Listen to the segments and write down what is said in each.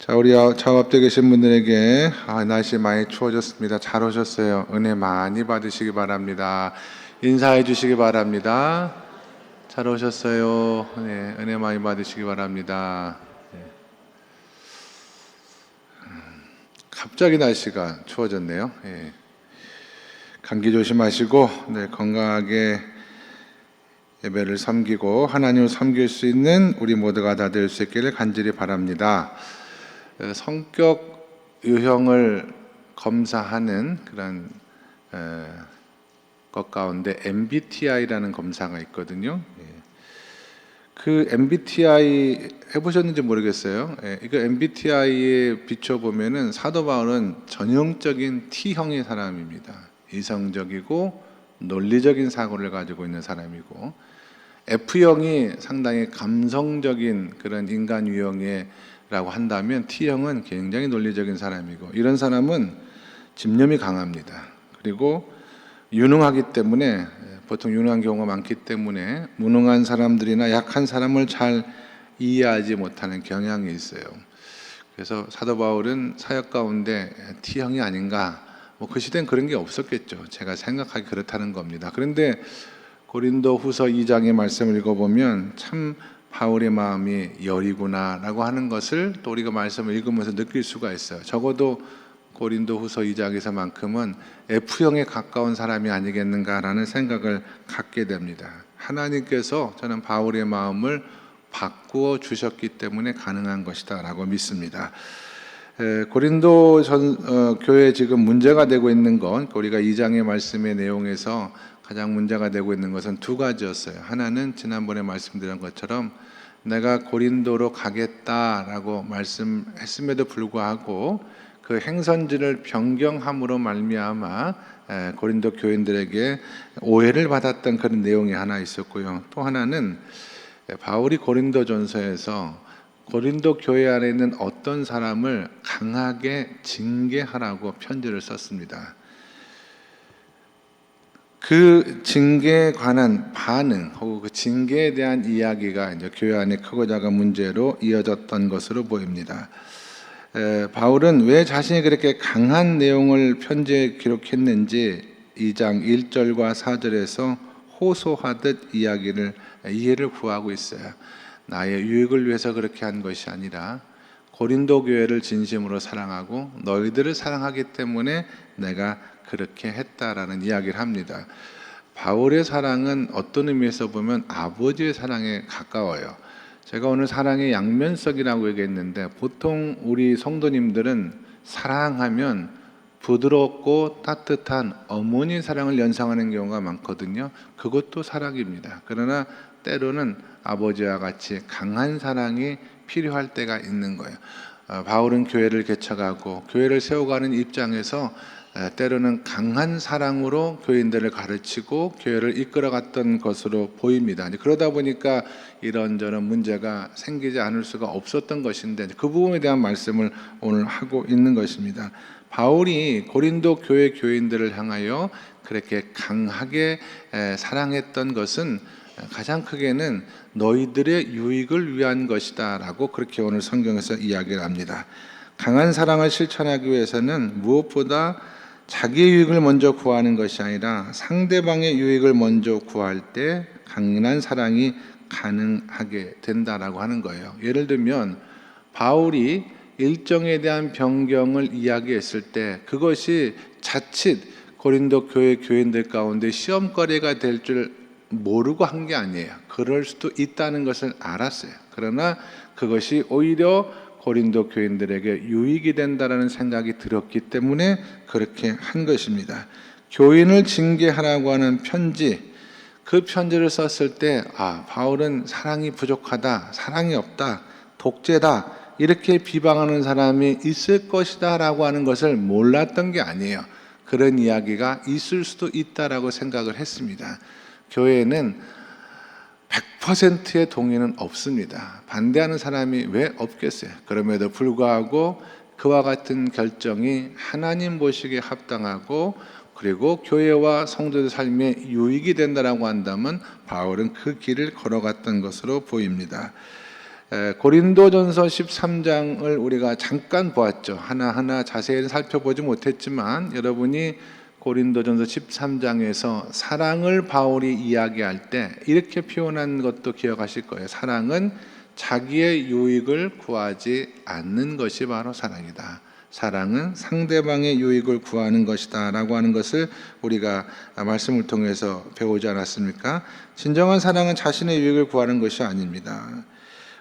자, 우리 작업대 계신 분들에게 날씨 많이 추워졌습니다. 잘 오셨어요. 은혜 많이 받으시기 바랍니다. 인사해 주시기 바랍니다. 잘 오셨어요. 네, 은혜 많이 받으시기 바랍니다. 네. 갑자기 날씨가 추워졌네요. 네. 감기 조심하시고 건강하게 예배를 섬기고 하나님을 섬길 수 있는 우리 모두가 다 될 수 있기를 간절히 바랍니다. 성격 유형을 검사하는 그런 것 가운데 MBTI라는 검사가 있거든요. 그 MBTI 해보셨는지 모르겠어요. 이거 MBTI에 비춰보면은 사도 바울은 전형적인 T형의 사람입니다. 이성적이고 논리적인 사고를 가지고 있는 사람이고, F형이 상당히 감성적인 그런 인간 유형이라고 한다면 T형은 굉장히 논리적인 사람이고, 이런 사람은 집념이 강합니다. 그리고 유능하기 때문에, 보통 유능한 경우가 많기 때문에 무능한 사람들이나 약한 사람을 잘 이해하지 못하는 경향이 있어요. 그래서 사도 바울은 사역 가운데 T형이 아닌가, 그 시대는 그런 게 없었겠죠. 제가 생각하기 그렇다는 겁니다. 그런데 고린도 후서 2장의 말씀을 읽어보면 참 바울의 마음이 여리구나 라고 하는 것을 또 우리가 말씀을 읽으면서 느낄 수가 있어요. 적어도 고린도 후서 2장에서만큼은 F형에 가까운 사람이 아니겠는가라는 생각을 갖게 됩니다. 하나님께서 저는 바울의 마음을 바꾸어 주셨기 때문에 가능한 것이다 라고 믿습니다. 고린도 교회에 지금 문제가 되고 있는 건, 우리가 2장의 말씀의 내용에서 가장 문제가 되고 있는 것은 두 가지였어요. 하나는 지난번에 말씀드린 것처럼 내가 고린도로 가겠다라고 말씀했음에도 불구하고 그 행선지를 변경함으로 말미암아 고린도 교인들에게 오해를 받았던 그런 내용이 하나 있었고요. 또 하나는 바울이 고린도전서에서 고린도 교회 안에 있는 어떤 사람을 강하게 징계하라고 편지를 썼습니다. 그 징계에 관한 반응 혹은 그 징계에 대한 이야기가 이제 교회 안에 크고 작은 문제로 이어졌던 것으로 보입니다. 바울은 왜 자신이 그렇게 강한 내용을 편지에 기록했는지 2장 1절과 4절에서 호소하듯 이해를 구하고 있어요. 나의 유익을 위해서 그렇게 한 것이 아니라 고린도 교회를 진심으로 사랑하고 너희들을 사랑하기 때문에 내가 그렇게 했다라는 이야기를 합니다. 바울의 사랑은 어떤 의미에서 보면 아버지의 사랑에 가까워요. 제가 오늘 사랑의 양면성이라고 얘기했는데, 보통 우리 성도님들은 사랑하면 부드럽고 따뜻한 어머니 사랑을 연상하는 경우가 많거든요. 그것도 사랑입니다. 그러나 때로는 아버지와 같이 강한 사랑이 필요할 때가 있는 거예요. 바울은 교회를 개척하고 교회를 세워가는 입장에서 때로는 강한 사랑으로 교인들을 가르치고 교회를 이끌어갔던 것으로 보입니다. 그러다 보니까 이런저런 문제가 생기지 않을 수가 없었던 것인데, 그 부분에 대한 말씀을 오늘 하고 있는 것입니다. 바울이 고린도 교회 교인들을 향하여 그렇게 강하게 사랑했던 것은 가장 크게는 너희들의 유익을 위한 것이다 라고 그렇게 오늘 성경에서 이야기를 합니다. 강한 사랑을 실천하기 위해서는 무엇보다 자기의 유익을 먼저 구하는 것이 아니라 상대방의 유익을 먼저 구할 때 강인한 사랑이 가능하게 된다라고 하는 거예요. 예를 들면 바울이 일정에 대한 변경을 이야기했을 때 그것이 자칫 고린도 교회 교인들 가운데 시험거리가 될 줄 모르고 한 게 아니에요. 그럴 수도 있다는 것을 알았어요. 그러나 그것이 오히려 고린도 교인들에게 유익이 된다라는 생각이 들었기 때문에 그렇게 한 것입니다. 교인을 징계하라고 하는 편지, 그 편지를 썼을 때 바울은 사랑이 부족하다, 사랑이 없다, 독재다 이렇게 비방하는 사람이 있을 것이다 라고 하는 것을 몰랐던 게 아니에요. 그런 이야기가 있을 수도 있다라고 생각을 했습니다. 교회에는 100%의 동의는 없습니다. 반대하는 사람이 왜 없겠어요? 그럼에도 불구하고 그와 같은 결정이 하나님 보시기에 합당하고 그리고 교회와 성도들 삶에 유익이 된다라고 한다면 바울은 그 길을 걸어갔던 것으로 보입니다. 고린도전서 13장을 우리가 잠깐 보았죠. 하나하나 자세히 살펴보지 못했지만 여러분이 고린도전서 13장에서 사랑을 바울이 이야기할 때 이렇게 표현한 것도 기억하실 거예요. 사랑은 자기의 유익을 구하지 않는 것이 바로 사랑이다. 사랑은 상대방의 유익을 구하는 것이다 라고 하는 것을 우리가 말씀을 통해서 배우지 않았습니까? 진정한 사랑은 자신의 유익을 구하는 것이 아닙니다.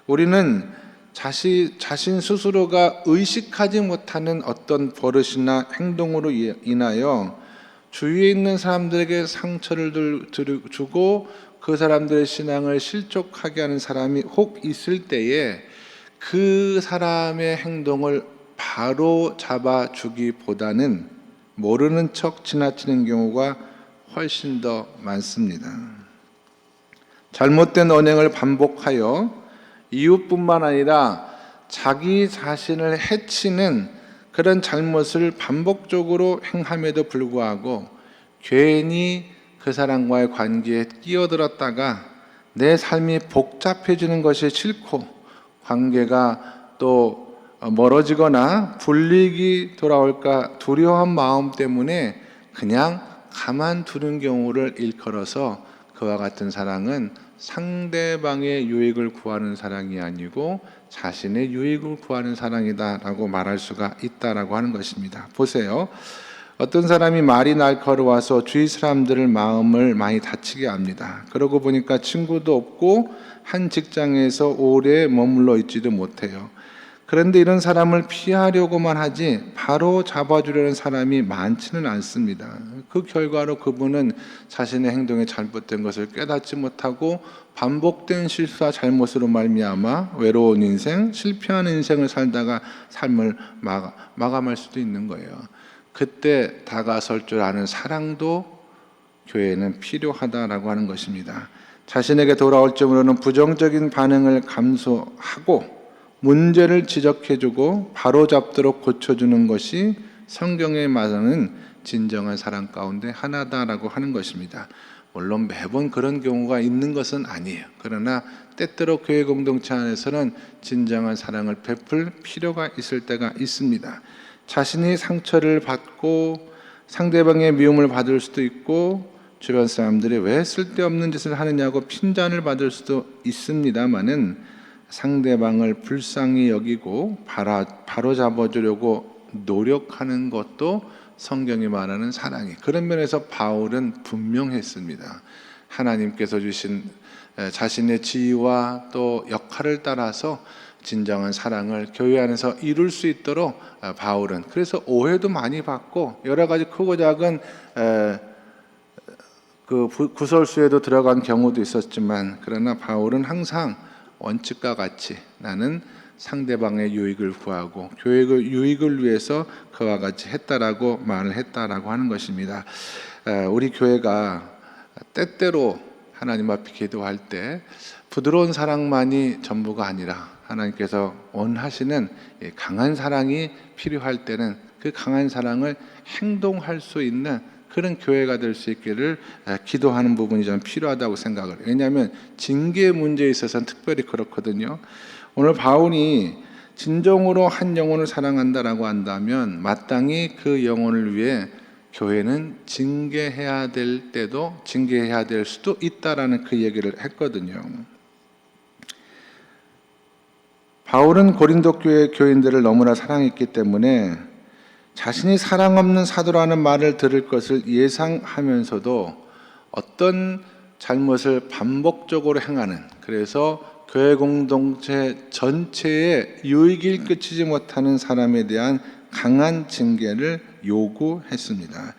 우리는 자신 스스로가 의식하지 못하는 어떤 버릇이나 행동으로 인하여 주위에 있는 사람들에게 상처를 주고 그 사람들의 신앙을 실족하게 하는 사람이 혹 있을 때에 그 사람의 행동을 바로 잡아주기보다는 모르는 척 지나치는 경우가 훨씬 더 많습니다. 잘못된 언행을 반복하여 이웃뿐만 아니라 자기 자신을 해치는 그런 잘못을 반복적으로 행함에도 불구하고 괜히 그 사람과의 관계에 끼어들었다가 내 삶이 복잡해지는 것이 싫고 관계가 또 멀어지거나 불이익이 돌아올까 두려워한 마음 때문에 그냥 가만두는 경우를 일컬어서 그와 같은 사랑은 상대방의 유익을 구하는 사랑이 아니고 자신의 유익을 구하는 사랑이다라고 말할 수가 있다라고 하는 것입니다. 보세요. 어떤 사람이 말이 날카로워서 주위 사람들을 마음을 많이 다치게 합니다. 그러고 보니까 친구도 없고 한 직장에서 오래 머물러 있지도 못해요. 그런데 이런 사람을 피하려고만 하지 바로 잡아주려는 사람이 많지는 않습니다. 그 결과로 그분은 자신의 행동에 잘못된 것을 깨닫지 못하고 반복된 실수와 잘못으로 말미암아 외로운 인생, 실패하는 인생을 살다가 삶을 마감할 수도 있는 거예요. 그때 다가설 줄 아는 사랑도 교회에는 필요하다라고 하는 것입니다. 자신에게 돌아올 점으로는 부정적인 반응을 감수하고 문제를 지적해주고 바로잡도록 고쳐주는 것이 성경에 말하는 진정한 사랑 가운데 하나다라고 하는 것입니다. 물론 매번 그런 경우가 있는 것은 아니에요. 그러나 때때로 교회 공동체 안에서는 진정한 사랑을 베풀 필요가 있을 때가 있습니다. 자신이 상처를 받고 상대방의 미움을 받을 수도 있고 주변 사람들이 왜 쓸데없는 짓을 하느냐고 핀잔을 받을 수도 있습니다마는 상대방을 불쌍히 여기고 바로 잡아주려고 노력하는 것도 성경이 말하는 사랑이. 그런 면에서 바울은 분명했습니다. 하나님께서 주신 자신의 지위와 또 역할을 따라서 진정한 사랑을 교회 안에서 이룰 수 있도록 바울은 그래서 오해도 많이 받고 여러 가지 크고 작은 그 구설수에도 들어간 경우도 있었지만 그러나 바울은 항상 원칙과 같이 나는 상대방의 유익을 구하고 교회의 유익을 위해서 그와 같이 했다라고 말을 했다라고 하는 것입니다. 우리 교회가 때때로 하나님 앞에 기도할 때 부드러운 사랑만이 전부가 아니라 하나님께서 원하시는 강한 사랑이 필요할 때는 그 강한 사랑을 행동할 수 있는 그런 교회가 될 수 있기를 기도하는 부분이 좀 필요하다고 생각을 해요. 왜냐하면 징계 문제에 있어서는 특별히 그렇거든요. 오늘 바울이 진정으로 한 영혼을 사랑한다라고 한다면 마땅히 그 영혼을 위해 교회는 징계해야 될 때도 징계해야 될 수도 있다라는 그 얘기를 했거든요. 바울은 고린도 교회 교인들을 너무나 사랑했기 때문에 자신이 사랑 없는 사도라는 말을 들을 것을 예상하면서도 어떤 잘못을 반복적으로 행하는, 그래서 교회 공동체 전체에 유익을 끼치지 못하는 사람에 대한 강한 징계를 요구했습니다.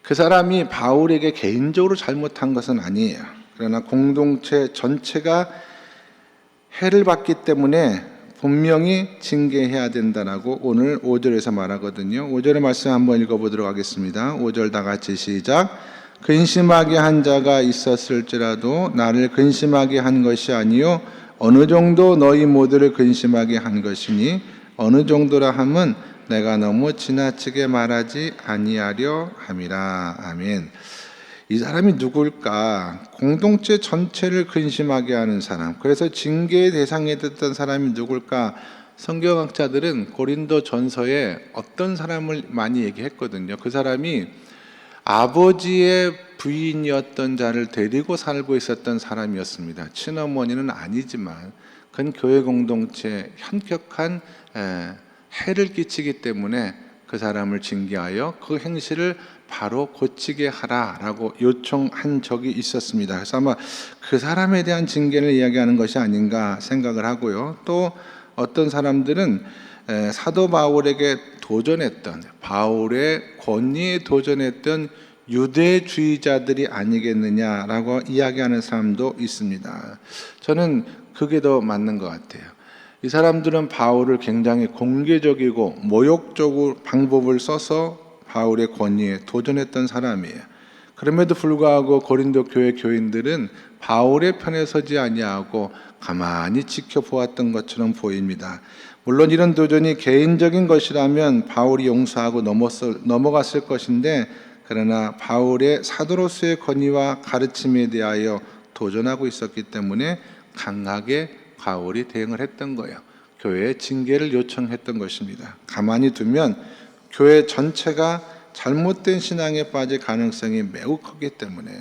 그 사람이 바울에게 개인적으로 잘못한 것은 아니에요. 그러나 공동체 전체가 해를 받기 때문에 분명히 징계해야 된다라고 오늘 5절에서 말하거든요. 5절의 말씀 한번 읽어보도록 하겠습니다. 5절 다 같이 시작. 근심하게 한 자가 있었을지라도 나를 근심하게 한 것이 아니요 어느 정도 너희 모두를 근심하게 한 것이니 어느 정도라 함은 내가 너무 지나치게 말하지 아니하려 함이라. 아멘. 이 사람이 누굴까? 공동체 전체를 근심하게 하는 사람. 그래서 징계의 대상이 됐던 사람이 누굴까? 성경학자들은 고린도 전서에 어떤 사람을 많이 얘기했거든요. 그 사람이 아버지의 부인이었던 자를 데리고 살고 있었던 사람이었습니다. 친어머니는 아니지만 그건 교회 공동체에 현격한 해를 끼치기 때문에 그 사람을 징계하여 그 행실을 바로 고치게 하라라고 요청한 적이 있었습니다. 그래서 아마 그 사람에 대한 징계를 이야기하는 것이 아닌가 생각을 하고요. 또 어떤 사람들은 사도 바울에게 도전했던, 바울의 권위에 도전했던 유대주의자들이 아니겠느냐라고 이야기하는 사람도 있습니다. 저는 그게 더 맞는 것 같아요. 이 사람들은 바울을 굉장히 공개적이고 모욕적으로 방법을 써서 바울의 권위에 도전했던 사람이에요. 그럼에도 불구하고 고린도 교회 교인들은 바울의 편에 서지 아니하고 가만히 지켜보았던 것처럼 보입니다. 물론 이런 도전이 개인적인 것이라면 바울이 용서하고 넘어갔을 것인데, 그러나 바울의 사도로서의 권위와 가르침에 대하여 도전하고 있었기 때문에 강하게 바울이 대응을 했던 거예요. 교회에 징계를 요청했던 것입니다. 가만히 두면 교회 전체가 잘못된 신앙에 빠질 가능성이 매우 크기 때문에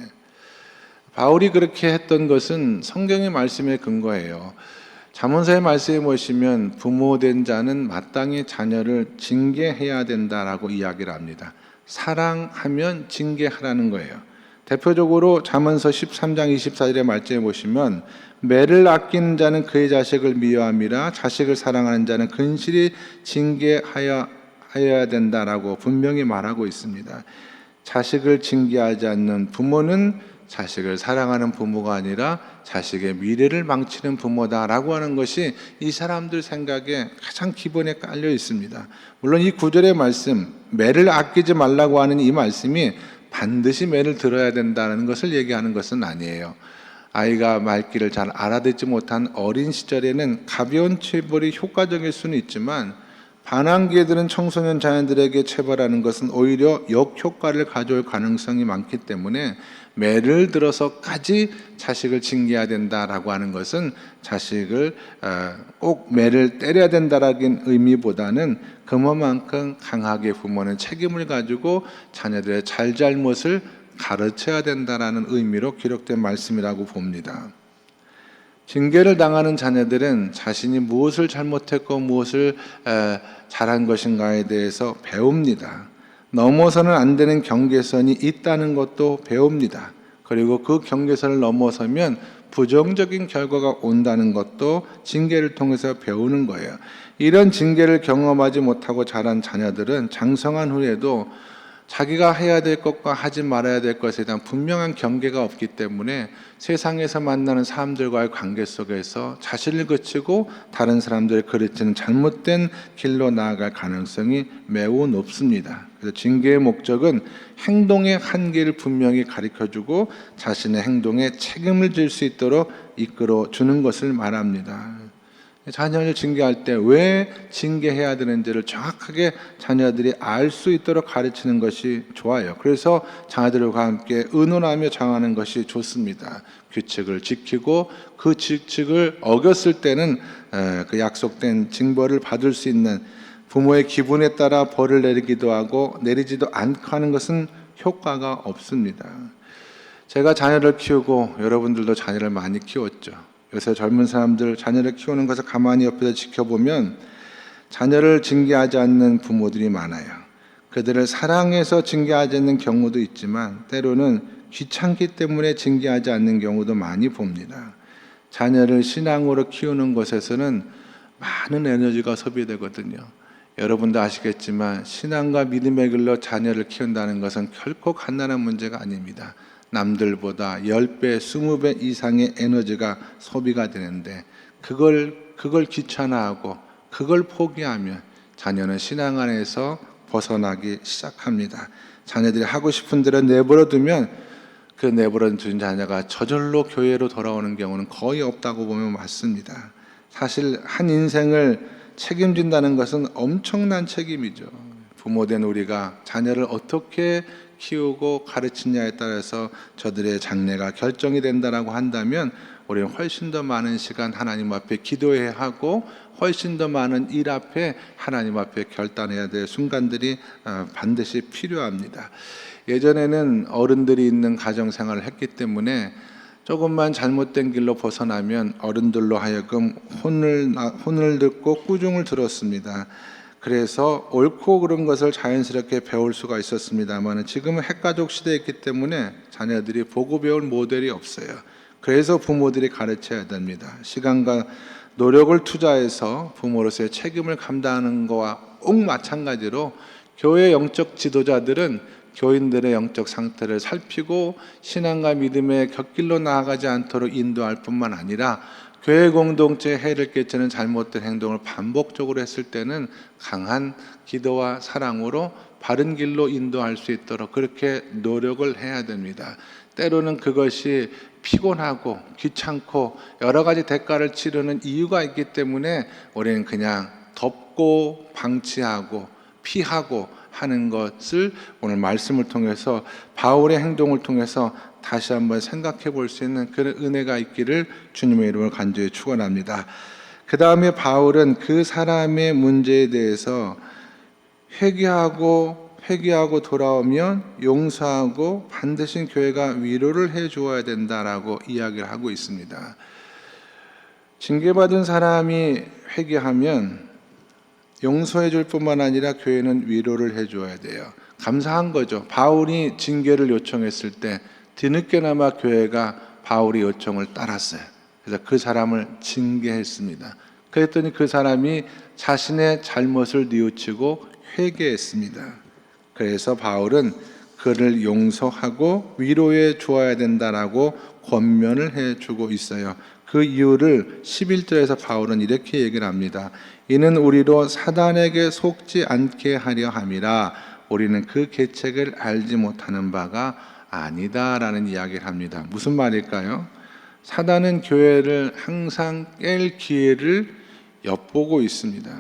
바울이 그렇게 했던 것은 성경의 말씀에 근거해요. 잠언서의 말씀에 보시면 부모된 자는 마땅히 자녀를 징계해야 된다라고 이야기를 합니다. 사랑하면 징계하라는 거예요. 대표적으로 잠언서 13장 24절의 말씀에 보시면 매를 아끼는 자는 그의 자식을 미워함이라 자식을 사랑하는 자는 근실히 징계하여야 된다라고 분명히 말하고 있습니다. 자식을 징계하지 않는 부모는 자식을 사랑하는 부모가 아니라 자식의 미래를 망치는 부모다라고 하는 것이 이 사람들 생각에 가장 기본에 깔려 있습니다. 물론 이 구절의 말씀, 매를 아끼지 말라고 하는 이 말씀이 반드시 매를 들어야 된다는 것을 얘기하는 것은 아니에요. 아이가 말귀를 잘 알아듣지 못한 어린 시절에는 가벼운 체벌이 효과적일 수는 있지만 반항기들은 청소년 자녀들에게 체벌하는 것은 오히려 역효과를 가져올 가능성이 많기 때문에 매를 들어서까지 자식을 징계해야 된다라고 하는 것은 자식을 꼭 매를 때려야 된다라는 의미보다는 그만큼 강하게 부모는 책임을 가지고 자녀들의 잘잘못을 가르쳐야 된다라는 의미로 기록된 말씀이라고 봅니다. 징계를 당하는 자녀들은 자신이 무엇을 잘못했고 무엇을 잘한 것인가에 대해서 배웁니다. 넘어서는 안 되는 경계선이 있다는 것도 배웁니다. 그리고 그 경계선을 넘어서면 부정적인 결과가 온다는 것도 징계를 통해서 배우는 거예요. 이런 징계를 경험하지 못하고 자란 자녀들은 장성한 후에도 자기가 해야 될 것과 하지 말아야 될 것에 대한 분명한 경계가 없기 때문에 세상에서 만나는 사람들과의 관계 속에서 자신을 그치고 다른 사람들을 그르치는 잘못된 길로 나아갈 가능성이 매우 높습니다. 그래서 징계의 목적은 행동의 한계를 분명히 가르쳐주고 자신의 행동에 책임을 질 수 있도록 이끌어 주는 것을 말합니다. 자녀를 징계할 때 왜 징계해야 되는지를 정확하게 자녀들이 알 수 있도록 가르치는 것이 좋아요. 그래서 자녀들과 함께 의논하며 정하는 것이 좋습니다. 규칙을 지키고 그 규칙을 어겼을 때는 그 약속된 징벌을 받을 수 있는, 부모의 기분에 따라 벌을 내리기도 하고 내리지도 않고 하는 것은 효과가 없습니다. 제가 자녀를 키우고 여러분들도 자녀를 많이 키웠죠. 요새 젊은 사람들 자녀를 키우는 것을 가만히 옆에서 지켜보면 자녀를 징계하지 않는 부모들이 많아요. 그들을 사랑해서 징계하지 않는 경우도 있지만 때로는 귀찮기 때문에 징계하지 않는 경우도 많이 봅니다. 자녀를 신앙으로 키우는 것에서는 많은 에너지가 소비되거든요. 여러분도 아시겠지만 신앙과 믿음의 길로 자녀를 키운다는 것은 결코 간단한 문제가 아닙니다. 남들보다 10배, 20배 이상의 에너지가 소비가 되는데 그걸 귀찮아하고 그걸 포기하면 자녀는 신앙 안에서 벗어나기 시작합니다. 자녀들이 하고 싶은 대로 내버려 두면 그 내버려 둔 자녀가 저절로 교회로 돌아오는 경우는 거의 없다고 보면 맞습니다. 사실 한 인생을 책임진다는 것은 엄청난 책임이죠. 부모된 우리가 자녀를 어떻게 키우고 가르치냐에 따라서 저들의 장래가 결정이 된다라고 한다면 우리는 훨씬 더 많은 시간 하나님 앞에 기도해야 하고 훨씬 더 많은 일 앞에 하나님 앞에 결단해야 될 순간들이 반드시 필요합니다. 예전에는 어른들이 있는 가정생활을 했기 때문에 조금만 잘못된 길로 벗어나면 어른들로 하여금 혼을 듣고 꾸중을 들었습니다. 그래서 옳고 그른 것을 자연스럽게 배울 수가 있었습니다만 지금은 핵가족 시대에 있기 때문에 자녀들이 보고 배울 모델이 없어요. 그래서 부모들이 가르쳐야 됩니다. 시간과 노력을 투자해서 부모로서의 책임을 감당하는 것과 꼭 마찬가지로 교회 영적 지도자들은 교인들의 영적 상태를 살피고 신앙과 믿음의 곁길로 나아가지 않도록 인도할 뿐만 아니라 교회 공동체에 해를 끼치는 잘못된 행동을 반복적으로 했을 때는 강한 기도와 사랑으로 바른 길로 인도할 수 있도록 그렇게 노력을 해야 됩니다. 때로는 그것이 피곤하고 귀찮고 여러 가지 대가를 치르는 이유가 있기 때문에 우리는 그냥 덮고 방치하고 피하고 하는 것을 오늘 말씀을 통해서 바울의 행동을 통해서 다시 한번 생각해 볼 수 있는 그런 은혜가 있기를 주님의 이름으로 간절히 축원합니다. 그 다음에 바울은 그 사람의 문제에 대해서 회개하고 돌아오면 용서하고 반드시 교회가 위로를 해 주어야 된다라고 이야기를 하고 있습니다. 징계받은 사람이 회개하면 용서해 줄 뿐만 아니라 교회는 위로를 해 줘야 돼요. 감사한 거죠. 바울이 징계를 요청했을 때 뒤늦게나마 교회가 바울의 요청을 따랐어요. 그래서 그 사람을 징계했습니다. 그랬더니 그 사람이 자신의 잘못을 뉘우치고 회개했습니다. 그래서 바울은 그를 용서하고 위로해 주어야 된다라고 권면을 해주고 있어요. 그 이유를 11절에서 바울은 이렇게 얘기를 합니다. 이는 우리로 사단에게 속지 않게 하려 함이라. 우리는 그 계책을 알지 못하는 바가 아니다라는 이야기를 합니다. 무슨 말일까요? 사단은 교회를 항상 깰 기회를 엿보고 있습니다.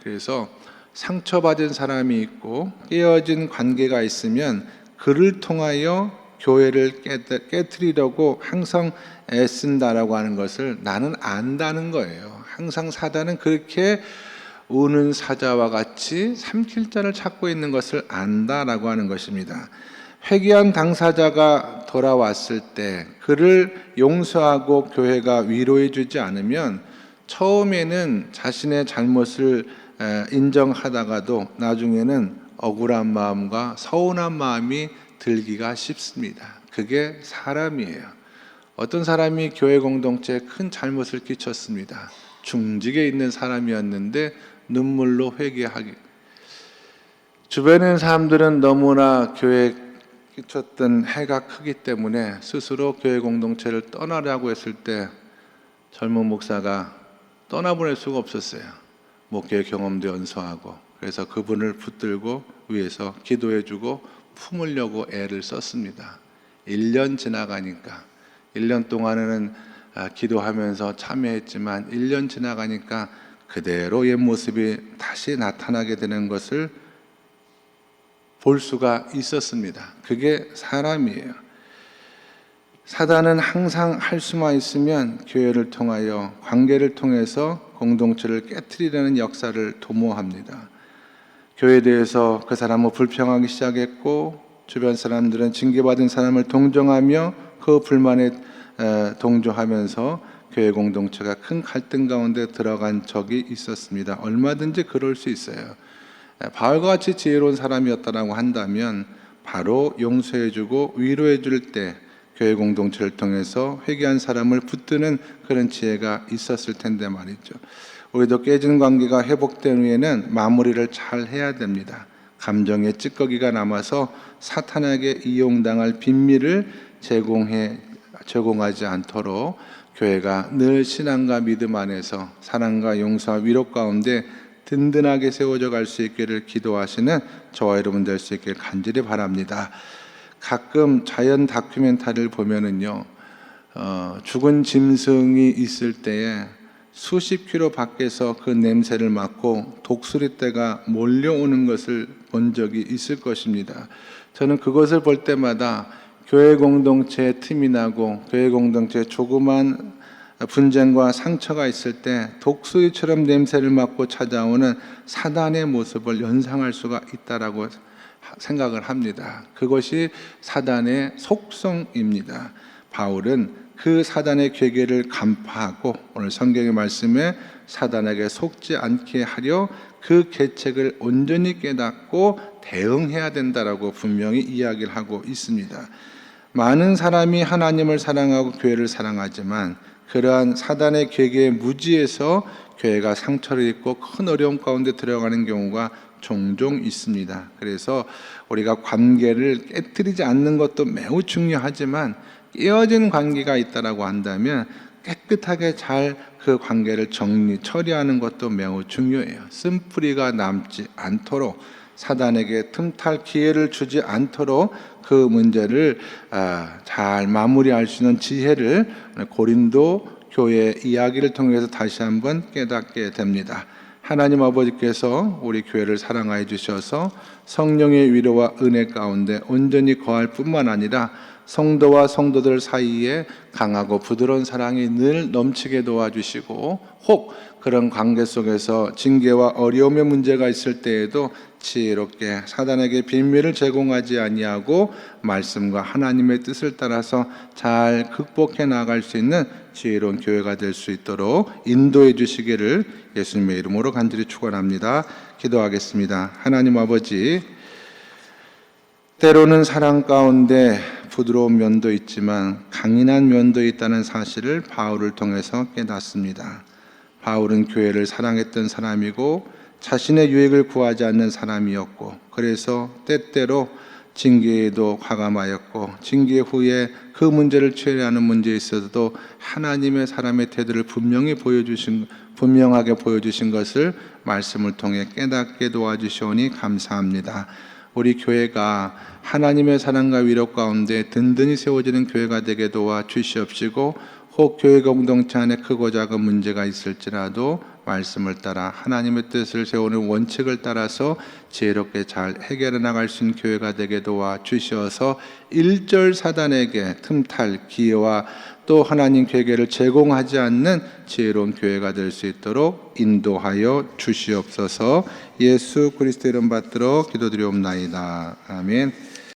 그래서 상처받은 사람이 있고 깨어진 관계가 있으면 그를 통하여 교회를 깨트리려고 항상 애쓴다라고 하는 것을 나는 안다는 거예요. 항상 사단은 그렇게 우는 사자와 같이 삼킬 자를 찾고 있는 것을 안다라고 하는 것입니다. 회개한 당사자가 돌아왔을 때 그를 용서하고 교회가 위로해 주지 않으면 처음에는 자신의 잘못을 인정하다가도 나중에는 억울한 마음과 서운한 마음이 들기가 쉽습니다. 그게 사람이에요. 어떤 사람이 교회 공동체에 큰 잘못을 끼쳤습니다. 중직에 있는 사람이었는데 눈물로 회개하기. 주변에 있는 사람들은 너무나 교회에 끼쳤던 해가 크기 때문에 스스로 교회 공동체를 떠나려고 했을 때 젊은 목사가 떠나보낼 수가 없었어요. 목회 경험도 연소하고 그래서 그분을 붙들고 위에서 기도해주고 품으려고 애를 썼습니다. 1년 지나가니까 1년 동안은 기도하면서 참여했지만 1년 지나가니까 그대로 옛 모습이 다시 나타나게 되는 것을 볼 수가 있었습니다. 그게 사람이에요. 사단은 항상 할 수만 있으면 교회를 통하여 관계를 통해서 공동체를 깨트리려는 역사를 도모합니다. 교회에 대해서 그 사람을 불평하기 시작했고 주변 사람들은 징계받은 사람을 동정하며 그 불만에 동조하면서 교회 공동체가 큰 갈등 가운데 들어간 적이 있었습니다. 얼마든지 그럴 수 있어요. 바울과 같이 지혜로운 사람이었다고 한다면 바로 용서해주고 위로해줄 때 교회 공동체를 통해서 회개한 사람을 붙드는 그런 지혜가 있었을 텐데 말이죠. 우리도 깨진 관계가 회복된 후에는 마무리를 잘 해야 됩니다. 감정의 찌꺼기가 남아서 사탄에게 이용당할 빈미를 제공하지 않도록 교회가 늘 신앙과 믿음 안에서 사랑과 용서와 위로 가운데 든든하게 세워져 갈 수 있기를 기도하시는 저와 여러분 될 수 있기를 간절히 바랍니다. 가끔 자연 다큐멘터리를 보면은요, 죽은 짐승이 있을 때에 수십 킬로 밖에서 그 냄새를 맡고 독수리떼가 몰려오는 것을 본 적이 있을 것입니다. 저는 그것을 볼 때마다 교회 공동체에 틈이 나고 교회 공동체에 조그만 분쟁과 상처가 있을 때 독수리처럼 냄새를 맡고 찾아오는 사단의 모습을 연상할 수가 있다라고 생각을 합니다. 그것이 사단의 속성입니다. 바울은 그 사단의 괴계를 간파하고 오늘 성경의 말씀에 사단에게 속지 않게 하려 그 계책을 온전히 깨닫고 대응해야 된다라고 분명히 이야기를 하고 있습니다. 많은 사람이 하나님을 사랑하고 교회를 사랑하지만 그러한 사단의 괴계에 무지해서 교회가 상처를 입고 큰 어려움 가운데 들어가는 경우가 종종 있습니다. 그래서 우리가 관계를 깨뜨리지 않는 것도 매우 중요하지만 깨어진 관계가 있다라고 한다면 깨끗하게 잘 그 관계를 처리하는 것도 매우 중요해요. 쓴뿌리가 남지 않도록 사단에게 틈탈 기회를 주지 않도록 그 문제를 잘 마무리할 수 있는 지혜를 고린도 교회 이야기를 통해서 다시 한번 깨닫게 됩니다. 하나님 아버지께서 우리 교회를 사랑하여 주셔서 성령의 위로와 은혜 가운데 온전히 거할 뿐만 아니라 성도와 성도들 사이에 강하고 부드러운 사랑이 늘 넘치게 도와주시고 혹 그런 관계 속에서 징계와 어려움의 문제가 있을 때에도 지혜롭게 사단에게 비밀을 제공하지 아니하고 말씀과 하나님의 뜻을 따라서 잘 극복해 나갈 수 있는 지혜로운 교회가 될 수 있도록 인도해 주시기를 예수님의 이름으로 간절히 축원합니다. 기도하겠습니다. 하나님 아버지, 때로는 사랑 가운데 부드러운 면도 있지만 강인한 면도 있다는 사실을 바울을 통해서 깨닫습니다. 바울은 교회를 사랑했던 사람이고 자신의 유익을 구하지 않는 사람이었고 그래서 때때로 징계에도 과감하였고 징계 후에 그 문제를 처리하는 문제에 있어서도 하나님의 사람의 태도를 분명하게 보여주신 것을 말씀을 통해 깨닫게 도와주시오니 감사합니다. 우리 교회가 하나님의 사랑과 위로 가운데 든든히 세워지는 교회가 되게 도와 주시옵시고 혹 교회 공동체 안에 크고 작은 문제가 있을지라도 말씀을 따라 하나님의 뜻을 세우는 원칙을 따라서 지혜롭게 잘 해결해 나갈 수 있는 교회가 되게 도와 주셔서 일절 사단에게 틈탈 기회와 또 하나님 계계를 제공하지 않는 지혜로운 교회가 될 수 있도록 인도하여 주시옵소서. 예수 그리스도 이름 받들어 기도드리옵나이다. 아멘.